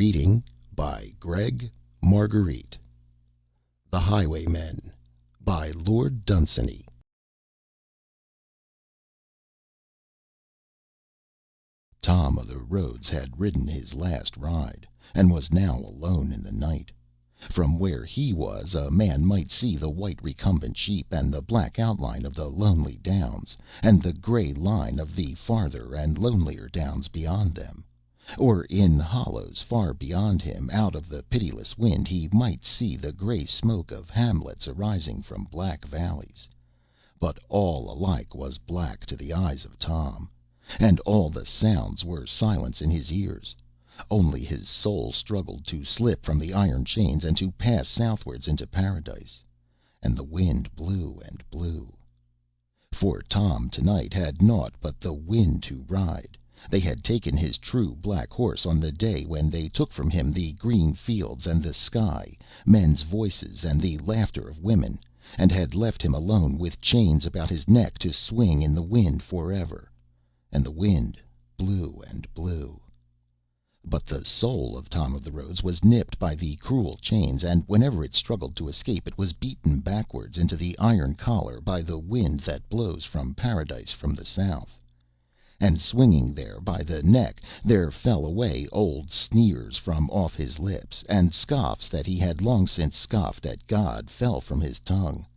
Reading by Greg Marguerite. The Highwaymen by Lord Dunsany. Tom o' the Roads had ridden his last ride, and was now alone in the night. From where he was a man might see the white recumbent sheep, and the black outline of the lonely downs, and the grey line of the farther and lonelier downs beyond them. Or in hollows far beyond him, out of the pitiless wind, he might see the grey smoke of hamlets arising from black valleys. But all alike was black to the eyes of Tom, and all the sounds were silence in his ears. Only his soul struggled to slip from the iron chains and to pass southwards into paradise. And the wind blew and blew. For Tom tonight had naught but the wind to ride. They had taken his true black horse on the day when they took from him the green fields and the sky, men's voices and the laughter of women, and had left him alone with chains about his neck to swing in the wind forever. And the wind blew and blew. But the soul of Tom o' the Roads was nipped by the cruel chains, and whenever it struggled to escape it was beaten backwards into the iron collar by the wind that blows from paradise from the south. And swinging there by the neck, there fell away old sneers from off his lips, and scoffs that he had long since scoffed at God fell from his tongue,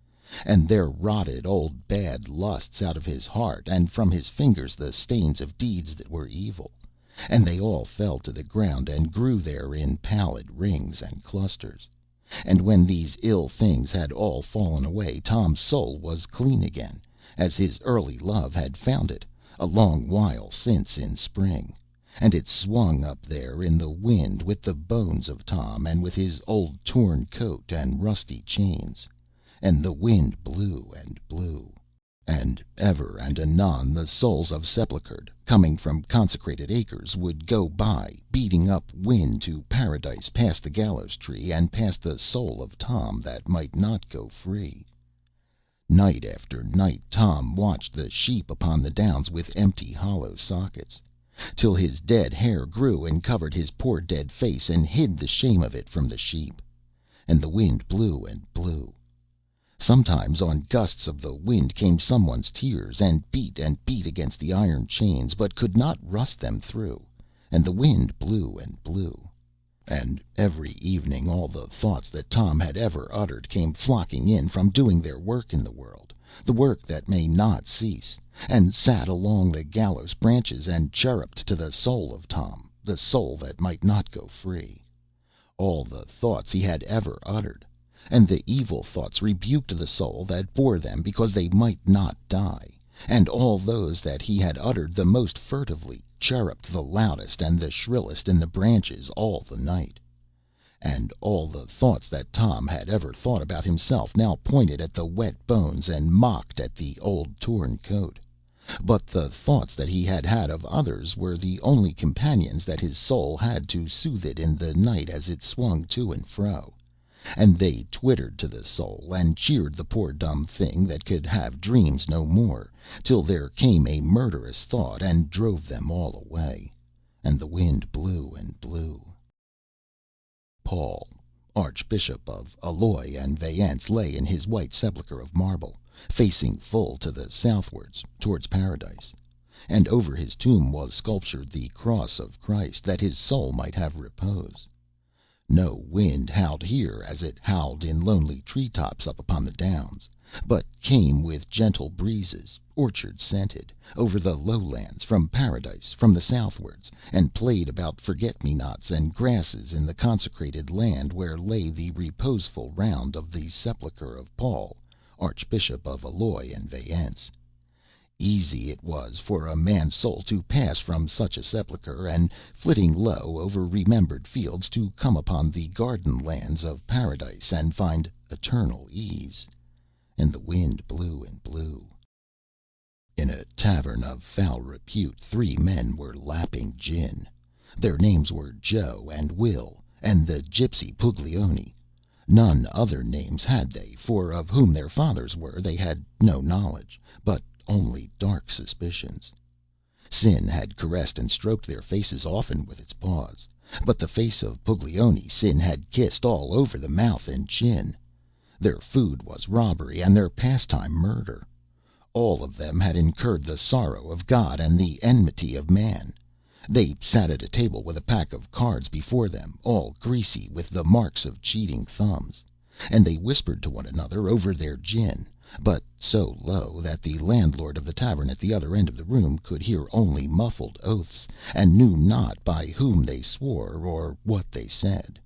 and there rotted old bad lusts out of his heart, and from his fingers the stains of deeds that were evil, and they all fell to the ground and grew there in pallid rings and clusters. And when these ill things had all fallen away, Tom's soul was clean again, as his early love had found it a long while since in spring, and it swung up there in the wind with the bones of Tom, and with his old torn coat and rusty chains. And the wind blew and blew, and ever and anon the souls of sepulchred, coming from consecrated acres, would go by, beating up wind to paradise past the gallows tree, and past the soul of Tom that might not go free. Night after night Tom watched the sheep upon the downs with empty hollow sockets, till his dead hair grew and covered his poor dead face, and hid the shame of it from the sheep. And the wind blew and blew. Sometimes on gusts of the wind came someone's tears, and beat against the iron chains, but could not rust them through, and the wind blew and blew. And every evening all the thoughts that Tom had ever uttered came flocking in from doing their work in the world, the work that may not cease, and sat along the gallows branches and chirruped to the soul of Tom, the soul that might not go free. All the thoughts he had ever uttered, and the evil thoughts rebuked the soul that bore them, because they might not die, and all those that he had uttered the most furtively chirruped the loudest and the shrillest in the branches all the night. And all the thoughts that Tom had ever thought about himself now pointed at the wet bones and mocked at the old torn coat. But the thoughts that he had had of others were the only companions that his soul had to soothe it in the night as it swung to and fro, and they twittered to the soul, and cheered the poor dumb thing that could have dreams no more, till there came a murderous thought and drove them all away. And the wind blew and blew. Paul, Archbishop of Alois and Vayence, lay in his white sepulchre of marble, facing full to the southwards, towards paradise, and over his tomb was sculptured the cross of Christ, that his soul might have repose. No wind howled here as it howled in lonely tree tops up upon the downs, but came with gentle breezes, orchard scented, over the lowlands from paradise, from the southwards, and played about forget-me-nots and grasses in the consecrated land where lay the reposeful round of the sepulchre of Paul, Archbishop of Alois and Vayence. Easy it was for a man's soul to pass from such a sepulchre, and, flitting low over remembered fields, to come upon the garden lands of paradise and find eternal ease. And the wind blew and blew. In a tavern of foul repute 3 men were lapping gin. Their names were Joe and Will, and the gipsy Puglioni. None other names had they, for of whom their fathers were they had no knowledge, but only dark suspicions. Sin had caressed and stroked their faces often with its paws, but the face of Puglioni sin had kissed all over the mouth and chin. Their food was robbery, and their pastime murder. All of them had incurred the sorrow of God and the enmity of man. They sat at a table with a pack of cards before them, all greasy with the marks of cheating thumbs, and they whispered to one another over their gin, but so low that the landlord of the tavern at the other end of the room could hear only muffled oaths, and knew not by whom they swore or what they said.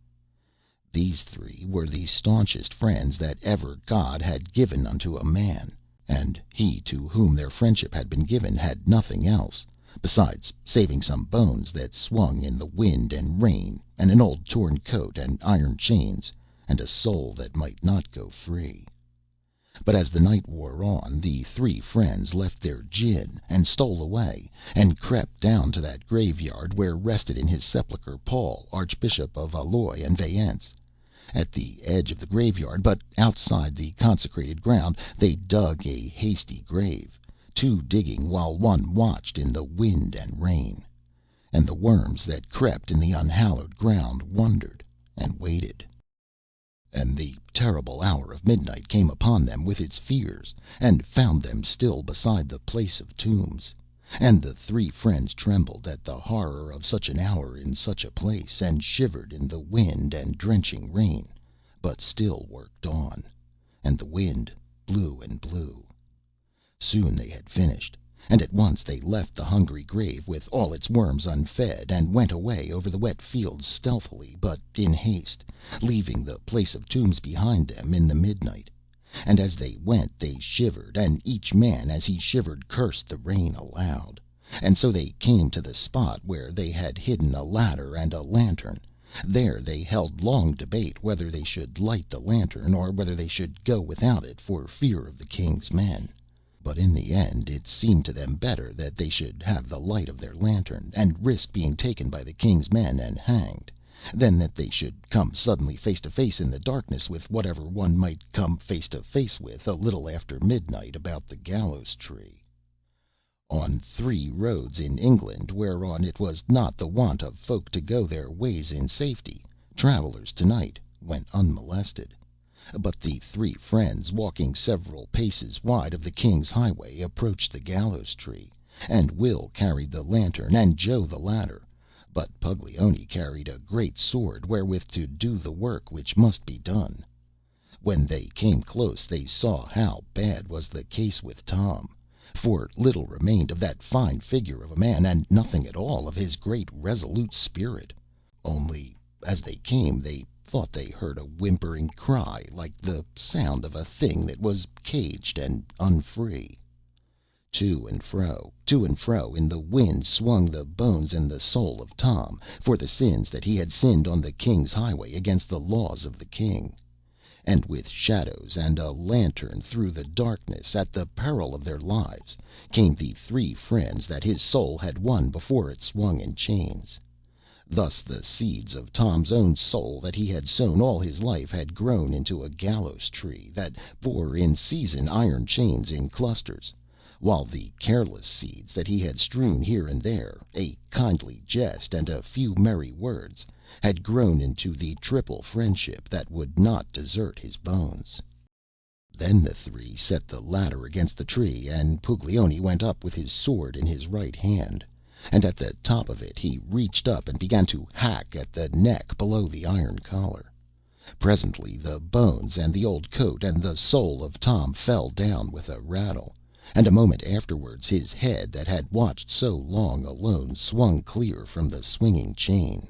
These three were the staunchest friends that ever God had given unto a man, and he to whom their friendship had been given had nothing else, besides saving some bones that swung in the wind and rain, and an old torn coat and iron chains, and a soul that might not go free. But as the night wore on, the three friends left their gin and stole away, and crept down to that graveyard where rested in his sepulchre Paul, Archbishop of Alois and Vayence. At the edge of the graveyard, but outside the consecrated ground, they dug a hasty grave, two digging while one watched in the wind and rain. And the worms that crept in the unhallowed ground wondered and waited. And the terrible hour of midnight came upon them with its fears, and found them still beside the place of tombs. And the three friends trembled at the horror of such an hour in such a place, and shivered in the wind and drenching rain, but still worked on. And the wind blew and blew. Soon they had finished, and at once they left the hungry grave with all its worms unfed, and went away over the wet fields stealthily but in haste, leaving the place of tombs behind them in the midnight. And as they went they shivered, and each man as he shivered cursed the rain aloud. And so they came to the spot where they had hidden a ladder and a lantern. There they held long debate whether they should light the lantern, or whether they should go without it for fear of the king's men. But in the end it seemed to them better that they should have the light of their lantern, and risk being taken by the king's men and hanged, than that they should come suddenly face to face in the darkness with whatever one might come face to face with a little after midnight about the gallows tree. On 3 roads in England, whereon it was not the wont of folk to go their ways in safety, travellers tonight went unmolested. But the three friends, walking several paces wide of the king's highway, approached the gallows tree, and Will carried the lantern, and Joe the ladder, but Puglioni carried a great sword wherewith to do the work which must be done. When they came close they saw how bad was the case with Tom, for little remained of that fine figure of a man, and nothing at all of his great resolute spirit. Only as they came they thought they heard a whimpering cry, like the sound of a thing that was caged and unfree. To and fro in the wind swung the bones and the soul of Tom, for the sins that he had sinned on the king's highway against the laws of the king. And with shadows and a lantern through the darkness, at the peril of their lives, came the three friends that his soul had won before it swung in chains. Thus the seeds of Tom's own soul that he had sown all his life had grown into a gallows tree that bore in season iron chains in clusters, while the careless seeds that he had strewn here and there, a kindly jest and a few merry words, had grown into the triple friendship that would not desert his bones. Then the three set the ladder against the tree, and Puglioni went up with his sword in his right hand, and at the top of it he reached up and began to hack at the neck below the iron collar. Presently the bones and the old coat and the soul of Tom fell down with a rattle, and a moment afterwards his head that had watched so long alone swung clear from the swinging chain.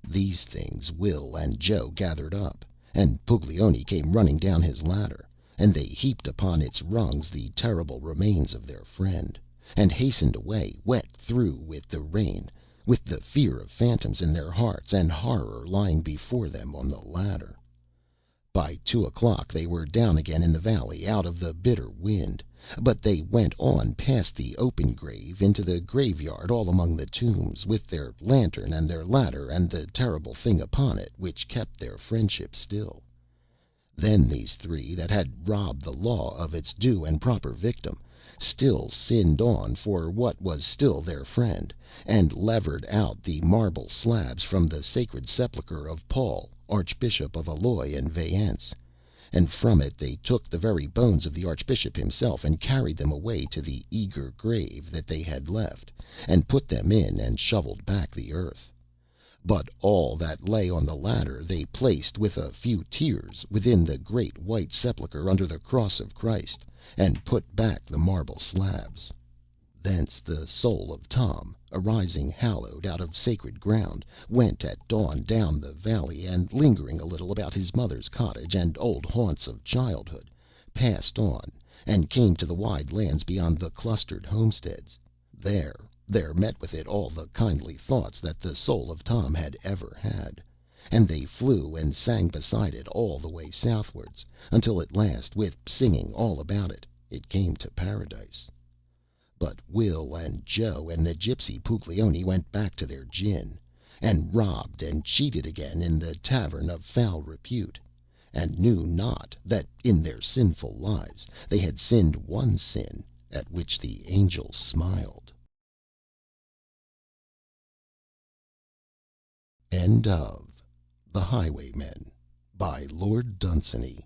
These things Will and Joe gathered up, and Puglioni came running down his ladder, and they heaped upon its rungs the terrible remains of their friend, and hastened away wet through with the rain, with the fear of phantoms in their hearts, and horror lying before them on the ladder. By 2 o'clock they were down again in the valley, out of the bitter wind, but they went on past the open grave into the graveyard all among the tombs, with their lantern and their ladder and the terrible thing upon it, which kept their friendship still. Then these three that had robbed the law of its due and proper victim still sinned on for what was still their friend, and levered out the marble slabs from the sacred sepulchre of Paul, Archbishop of Alois and Vayence, and from it they took the very bones of the Archbishop himself, and carried them away to the eager grave that they had left, and put them in, and shovelled back the earth. But all that lay on the ladder they placed, with a few tears, within the great white sepulchre under the cross of Christ, and put back the marble slabs. Thence the soul of Tom, arising hallowed out of sacred ground, went at dawn down the valley, and lingering a little about his mother's cottage and old haunts of childhood, passed on, and came to the wide lands beyond the clustered homesteads. There met with it all the kindly thoughts that the soul of Tom had ever had, and they flew and sang beside it all the way southwards, until at last, with singing all about it, it came to Paradise. But Will and Joe and the gipsy Puglioni went back to their gin, and robbed and cheated again in the tavern of foul repute, and knew not that in their sinful lives they had sinned one sin at which the angels smiled. End of The Highwaymen, by Lord Dunsany.